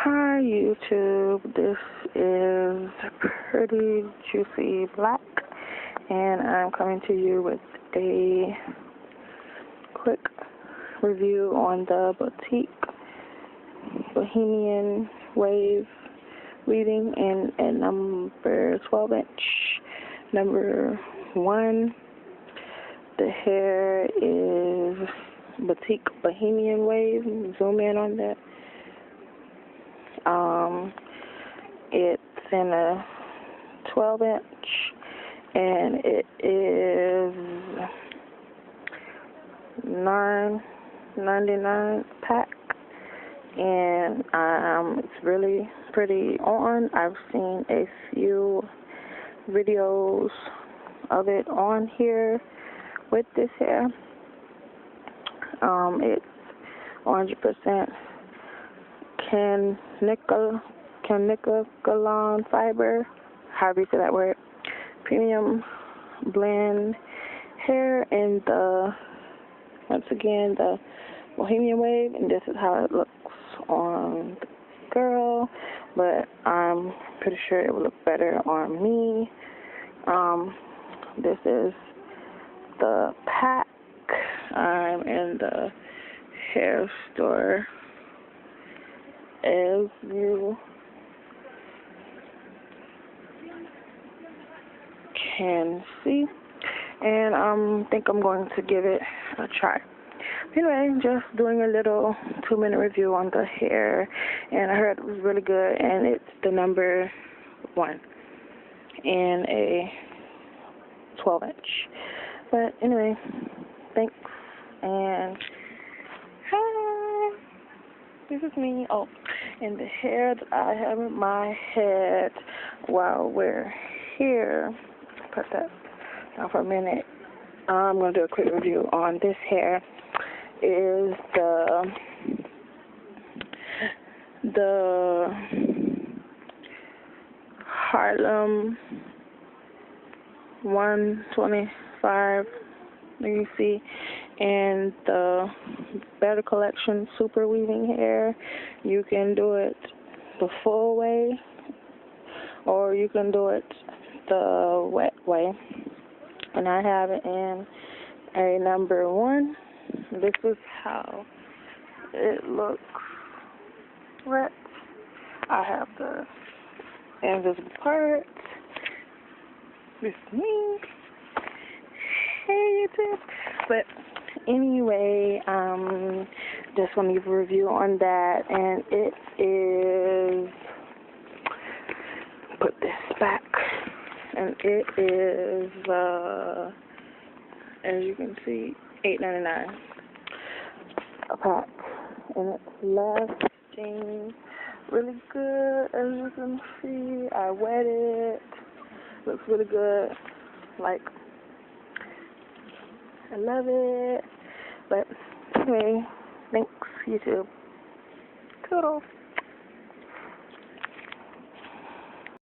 Hi YouTube, this is Pretty Juicy Black, and I'm coming to you with a quick review on the Boutique Bohemian Wave weaving in a number 12-inch, number 1. The hair is Boutique Bohemian Wave. Zoom in on that. It's in a 12-inch, and it is $9.99 pack, and it's really pretty on. I've seen a few videos of it on here with this hair. It's 100% Kanekalon fiber, however you say that word, premium blend hair in the, once again, the Bohemian Wave, and this is how it looks on the girl, but I'm pretty sure it will look better on me. This is the pack. I'm in the hair store, as you can see, and I think I'm going to give it a try. Anyway, just doing a little 2-minute review on the hair, and I heard it was really good, and it's the number 1 in a 12-inch. But anyway, thanks, and hi, this is me. Oh, and the hair that I have in my head while we're here, put that down for a minute. I'm going to do a quick review on this hair. Is the Harlem 125, you see, and the Better Collection Super Weaving hair. You can do it the full way, or you can do it the wet way, and I have it in a number 1. This is how it looks wet. I have the invisible part. This is me. Hey YouTube. But anyway, just want to give a review on that, and it is, put this back, and it is as you can see, $8.99 a pack, and it's lasting really good. As you can see, I wet it. Looks really good. Like, I love it. But anyway, thanks YouTube. Toodles.